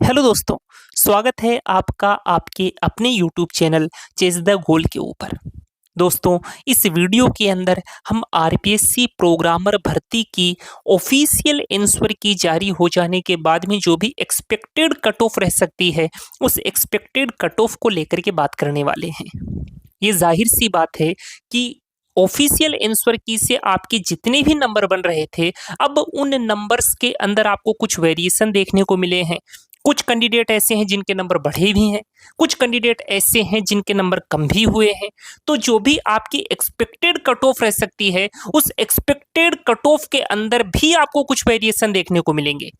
Hello दोस्तों, स्वागत है आपका आपके अपने YouTube channel chase the goal के ऊपर। दोस्तों, इस वीडियो के अंदर हम आरपीएससी प्रोग्रामर भर्ती की ऑफिशियल आंसर की जारी हो जाने के बाद में जो भी एक्सपेक्टेड कट ऑफ रह सकती है, उस एक्सपेक्टेड कट ऑफ को लेकर के बात करने वाले हैं। ये जाहिर सी बात है कि ऑफिशियल आंसर की से आपके जितने भी नंबर बन रहे थे, अब उन नंबर्स के अंदर आपको कुछ वेरिएशन देखने को मिले हैं। कुछ कैंडिडेट ऐसे हैं जिनके नंबर बढ़े भी हैं, कुछ कैंडिडेट ऐसे हैं जिनके नंबर कम भी हुए हैं। तो जो भी आपकी एक्सपेक्टेड कट ऑफ रह सकती है, उस एक्सपेक्टेड कट ऑफ के अंदर भी आपको कुछ वेरिएशन देखने को मिलेंगे।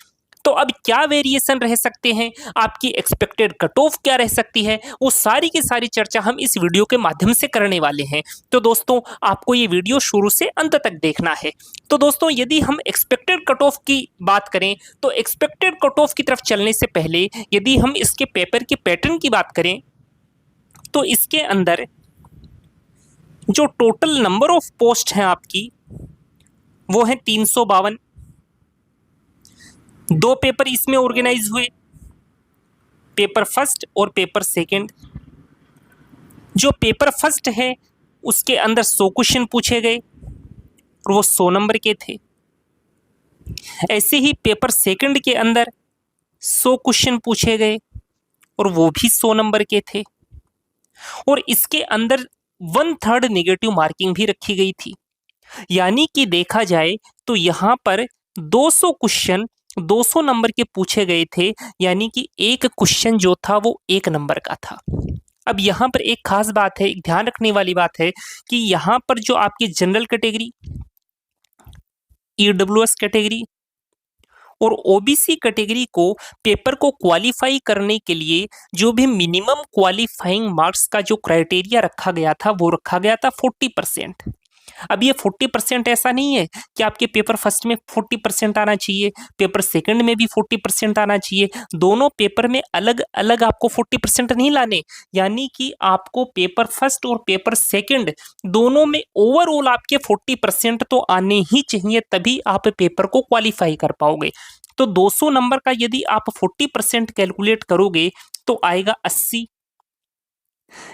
तो अब क्या वेरिएशन रह सकते हैं, आपकी एक्सपेक्टेड कट ऑफ क्या रह सकती है, वो सारी की सारी चर्चा हम इस वीडियो के माध्यम से करने वाले हैं। तो दोस्तों, आपको ये वीडियो शुरू से अंत तक देखना है। तो दोस्तों, यदि हम एक्सपेक्टेड कट ऑफ की बात करें, तो एक्सपेक्टेड कट ऑफ की तरफ चलने से पहले यदि हम इसके पेपर के पैटर्न की बात करें, तो इसके अंदर जो टोटल नंबर ऑफ पोस्ट हैं आपकी, वो है 352। दो पेपर इसमें ऑर्गेनाइज हुए, पेपर फर्स्ट और पेपर सेकंड। जो पेपर फर्स्ट है उसके अंदर 100 क्वेश्चन पूछे गए और वो 100 नंबर के थे। ऐसे ही पेपर सेकंड के अंदर 100 क्वेश्चन पूछे गए और वो भी 100 नंबर के थे। और इसके अंदर 1/3 नेगेटिव मार्किंग भी रखी गई थी। यानी कि देखा जाए तो यहाँ पर 200 क्वेश्चन 200 नंबर के पूछे गए थे, यानी कि एक क्वेश्चन जो था वो 1 नंबर का था। अब यहाँ पर एक खास बात है, एक ध्यान रखने वाली बात है कि यहाँ पर जो आपकी जनरल कैटेगरी, ईडब्ल्यूएस कैटेगरी और ओबीसी कैटेगरी को पेपर को क्वालिफाई करने के लिए जो भी मिनिमम क्वालिफाइंग मार्क्स का जो क्राइटेरिया रखा गया था, वो रखा गया था 40%। अब ये 40% ऐसा नहीं है कि आपके पेपर फर्स्ट में 40% आना चाहिए, पेपर सेकंड में भी 40% आना चाहिए। दोनों पेपर में अलग अलग आपको 40% नहीं लाने, यानी कि आपको पेपर फर्स्ट और पेपर सेकंड दोनों में ओवरऑल आपके 40% तो आने ही चाहिए, तभी आप पेपर को क्वालिफाई कर पाओगे। तो 200 नंबर का यदि आप 40% कैलकुलेट करोगे तो आएगा 80।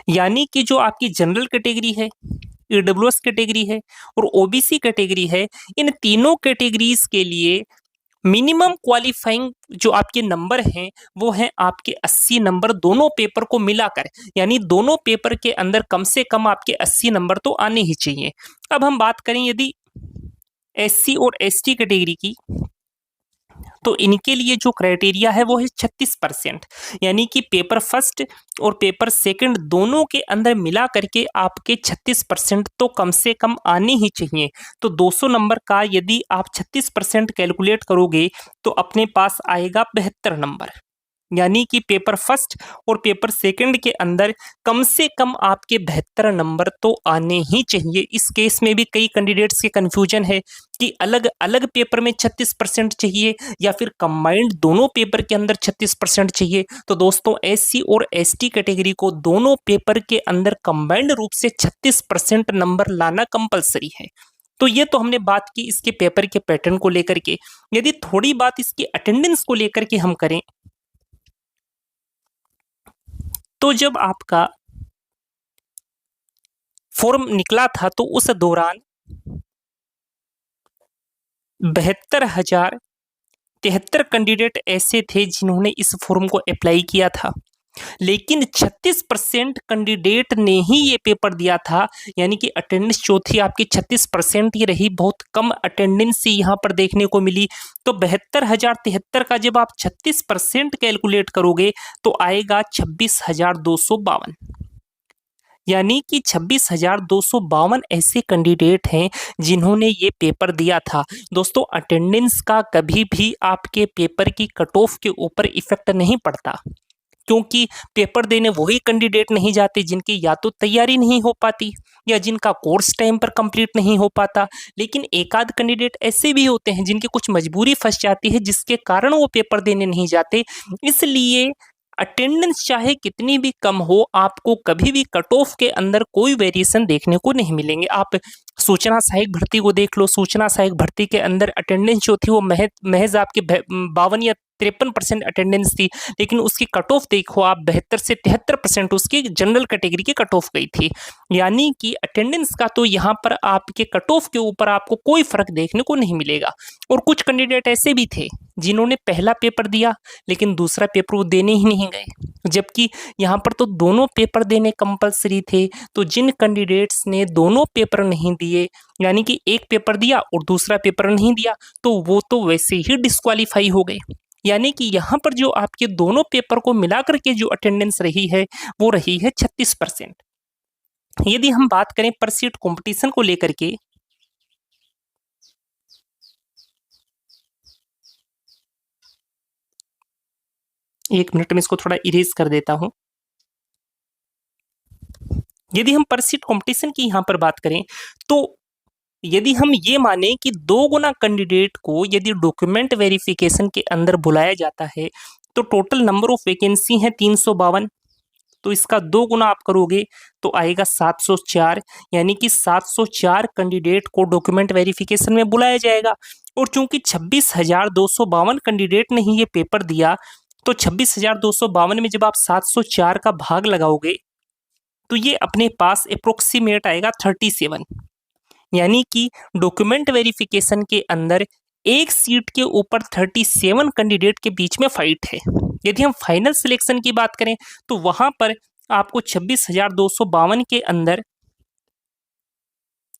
यानी कि जो आपकी जनरल कैटेगरी है, ईडब्ल्यूएस कैटेगरी है और ओबीसी कैटेगरी है, इन तीनों कैटेगरीज के लिए मिनिमम क्वालिफाइंग जो आपके नंबर हैं वो हैं आपके 80 नंबर दोनों पेपर को मिलाकर। यानी दोनों पेपर के अंदर कम से कम आपके 80 नंबर तो आने ही चाहिए। अब हम बात करें यदि एससी और एसटी कैटेगरी की, तो इनके लिए जो क्राइटेरिया है वो है 36%। यानी कि पेपर फर्स्ट और पेपर सेकंड दोनों के अंदर मिला करके आपके 36% तो कम से कम आने ही चाहिए। तो 200 नंबर का यदि आप 36% कैलकुलेट करोगे तो अपने पास आएगा 72 नंबर। यानी कि पेपर फर्स्ट और पेपर सेकंड के अंदर कम से कम आपके 72 नंबर तो आने ही चाहिए। इस केस में भी कई कैंडिडेट्स के कंफ्यूजन है कि अलग अलग पेपर में 36% चाहिए या फिर कंबाइंड दोनों पेपर के अंदर 36% चाहिए। तो दोस्तों, एससी और एसटी कैटेगरी को दोनों पेपर के अंदर कंबाइंड रूप से 36% नंबर लाना कंपलसरी है। तो ये तो हमने बात की इसके पेपर के पैटर्न को लेकर के। यदि थोड़ी बात इसकी अटेंडेंस को लेकर के हम करें, तो जब आपका फॉर्म निकला था तो उस दौरान 72,073 कैंडिडेट ऐसे थे जिन्होंने इस फॉर्म को अप्लाई किया था, लेकिन 36% कैंडिडेट ने ही ये पेपर दिया था। यानी कि अटेंडेंस जो थी आपकी 36% ही रही, बहुत कम अटेंडेंस ही यहाँ पर देखने को मिली। तो 72,073 का जब आप 36% कैलकुलेट करोगे तो आएगा 26,252। यानी कि 26,252 ऐसे कैंडिडेट हैं जिन्होंने ये पेपर दिया था। दोस्तों, अटेंडेंस का कभी भी आपके पेपर की कट ऑफ के ऊपर इफेक्ट नहीं पड़ता, क्योंकि पेपर देने वही कैंडिडेट नहीं जाते जिनकी या तो तैयारी नहीं हो पाती या जिनका कोर्स टाइम पर कंप्लीट नहीं हो पाता। लेकिन एक आध कैंडिडेट ऐसे भी होते हैं जिनकी कुछ मजबूरी फंस जाती है, जिसके कारण वो पेपर देने नहीं जाते। इसलिए अटेंडेंस चाहे कितनी भी कम हो, आपको कभी भी कट ऑफ के अंदर कोई वेरिएशन देखने को नहीं मिलेंगे। आप सूचना सहायक भर्ती को देख लो, सूचना सहायक भर्ती के अंदर अटेंडेंस जो थी वो महज आपके 52 या 53% अटेंडेंस थी, लेकिन उसकी कट ऑफ देखो आप 72 से 73% उसकी जनरल कैटेगरी की कट ऑफ गई थी। यानी कि अटेंडेंस का तो यहाँ पर आपके कट ऑफ के ऊपर आपको कोई फर्क देखने को नहीं मिलेगा। और कुछ कैंडिडेट ऐसे भी थे जिन्होंने पहला पेपर दिया लेकिन दूसरा पेपर वो देने ही नहीं गए, जबकि यहाँ पर तो दोनों पेपर देने कंपलसरी थे। तो जिन कैंडिडेट्स ने दोनों पेपर नहीं दिए, यानी कि एक पेपर दिया और दूसरा पेपर नहीं दिया, तो वो तो वैसे ही डिस्क्वालीफाई हो गए। यानी कि यहाँ पर जो आपके दोनों पेपर को मिलाकर के जो अटेंडेंस रही है वो रही है 36%। यदि हम बात करें पर सीट कंपटीशन को लेकर के, एक मिनट में इसको थोड़ा इरेज कर देता हूं। यदि हम पर सीट कंपटीशन की यहां पर बात करें, तो यदि हम ये माने कि 2 गुना कैंडिडेट को यदि डॉक्यूमेंट वेरिफिकेशन के अंदर बुलाया जाता है, तो टोटल नंबर ऑफ वैकेंसी है 352। तो इसका 2 गुना आप करोगे तो आएगा 704, यानी कि 704 कैंडिडेट को डॉक्यूमेंट वेरिफिकेशन में बुलाया जाएगा। और चूंकि 26,252 कैंडिडेट ने ही ये पेपर दिया, तो 26,252 में जब आप 704 का भाग लगाओगे तो ये अपने पास अप्रोक्सीमेट आएगा 37। यानी कि डॉक्यूमेंट वेरिफिकेशन के अंदर एक सीट के ऊपर 37 कैंडिडेट के बीच में फाइट है। यदि हम फाइनल सिलेक्शन की बात करें तो वहां पर आपको 26,252 के अंदर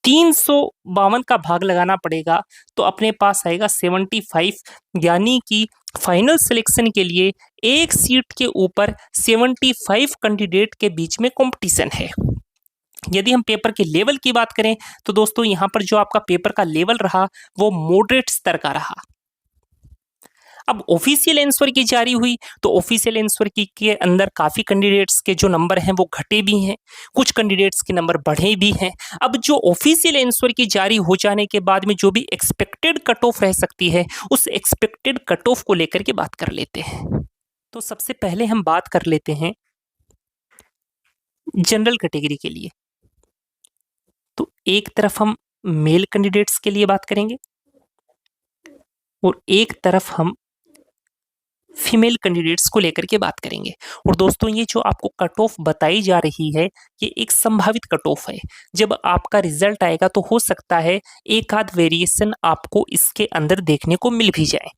352 का भाग लगाना पड़ेगा, तो अपने पास आएगा 75। यानी कि फाइनल सिलेक्शन के लिए एक सीट के ऊपर 75 कैंडिडेट के बीच में कंपटीशन है। यदि हम पेपर के लेवल की बात करें तो दोस्तों यहाँ पर जो आपका पेपर का लेवल रहा वो मॉडरेट स्तर का रहा। अब ऑफिशियल आंसर की जारी हुई तो ऑफिशियल आंसर की के अंदर काफी कैंडिडेट्स के जो नंबर हैं वो घटे भी हैं, कुछ कैंडिडेट्स के नंबर बढ़े भी हैं। अब जो ऑफिशियल आंसर की जारी हो जाने के बाद में जो भी एक्सपेक्टेड कट ऑफ रह सकती है, उस एक्सपेक्टेड कट ऑफ को लेकर के बात कर लेते हैं। तो सबसे पहले हम बात कर लेते हैं जनरल कैटेगरी के लिए। तो एक तरफ हम मेल कैंडिडेट्स के लिए बात करेंगे और एक तरफ हम फीमेल कैंडिडेट्स को लेकर के बात करेंगे। और दोस्तों ये जो आपको कट ऑफ बताई जा रही है ये एक संभावित कट ऑफ है। जब आपका रिजल्ट आएगा तो हो सकता है एक आध वेरिएशन आपको इसके अंदर देखने को मिल भी जाए।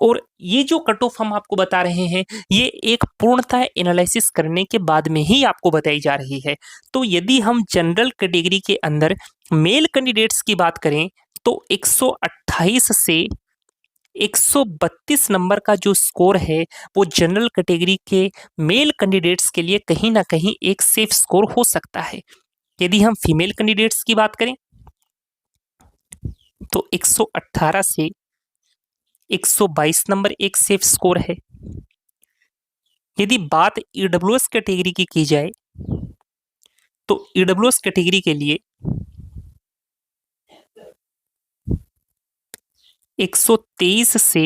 और ये जो कट ऑफ हम आपको बता रहे हैं ये एक पूर्णतः एनालिसिस करने के बाद में ही आपको बताई जा रही है। तो यदि हम जनरल कैटेगरी के अंदर मेल कैंडिडेट्स की बात करें तो 128 से 132 नंबर का जो स्कोर है वो जनरल कैटेगरी के मेल कैंडिडेट्स के लिए कहीं ना कहीं एक सेफ स्कोर हो सकता है। यदि हम फीमेल कैंडिडेट्स की बात करें तो 118 से 122 नंबर एक सेफ स्कोर है। यदि बात ईडब्ल्यूएस कैटेगरी की जाए तो ईडब्ल्यूएस कैटेगरी के लिए 123 से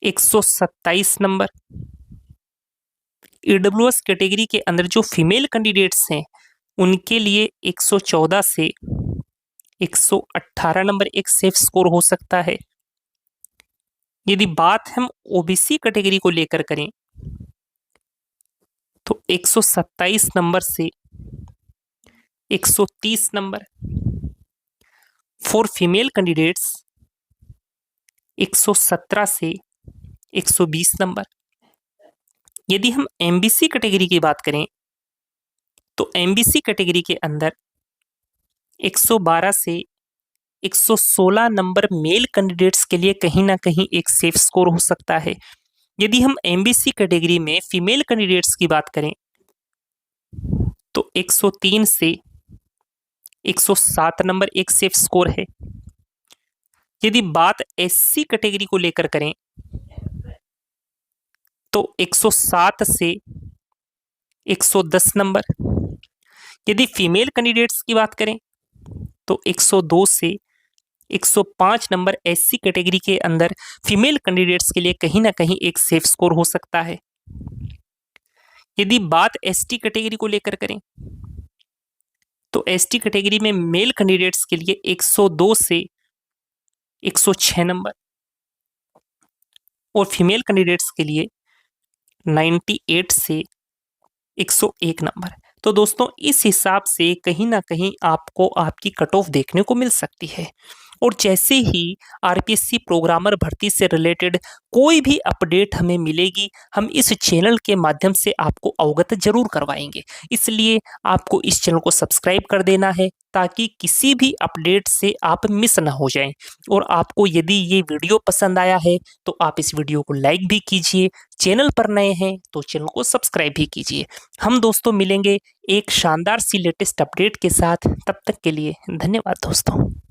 127 नंबर। ईडब्ल्यूएस कैटेगरी के अंदर जो फीमेल कैंडिडेट्स हैं उनके लिए 114 से 118 नंबर एक सेफ स्कोर हो सकता है। यदि बात हम ओबीसी कैटेगरी को लेकर करें तो 127 नंबर से 130 नंबर। फॉर फीमेल कैंडिडेट्स 117 से 120 नंबर। यदि हम एमबीसी कैटेगरी की बात करें तो एमबीसी कैटेगरी के अंदर 112 से 116 नंबर मेल कैंडिडेट्स के लिए कहीं ना कहीं एक सेफ स्कोर हो सकता है। यदि हम एमबीसी कैटेगरी में फीमेल कैंडिडेट्स की बात करें तो 103 से 107 नंबर एक सेफ स्कोर है। यदि बात एससी कैटेगरी को लेकर करें तो 107 से 110 नंबर। यदि फीमेल कैंडिडेट्स की बात करें तो 102 से 105 नंबर एससी कैटेगरी के अंदर फीमेल कैंडिडेट्स के लिए कहीं ना कहीं एक सेफ स्कोर हो सकता है। यदि बात एसटी कैटेगरी को लेकर करें तो एसटी कैटेगरी में मेल कैंडिडेट्स के लिए 102 से 106 नंबर। और फीमेल कैंडिडेट्स के लिए 98 से 101 नंबर। तो दोस्तों इस हिसाब से कहीं ना कहीं आपको आपकी कट ऑफ देखने को मिल सकती है। और जैसे ही आरपीएससी प्रोग्रामर भर्ती से रिलेटेड कोई भी अपडेट हमें मिलेगी, हम इस चैनल के माध्यम से आपको अवगत जरूर करवाएंगे। इसलिए आपको इस चैनल को सब्सक्राइब कर देना है ताकि किसी भी अपडेट से आप मिस ना हो जाएं। और आपको यदि ये वीडियो पसंद आया है तो आप इस वीडियो को लाइक भी कीजिए, चैनल पर नए हैं तो चैनल को सब्सक्राइब भी कीजिए। हम दोस्तों मिलेंगे एक शानदार सी लेटेस्ट अपडेट के साथ, तब तक के लिए धन्यवाद दोस्तों।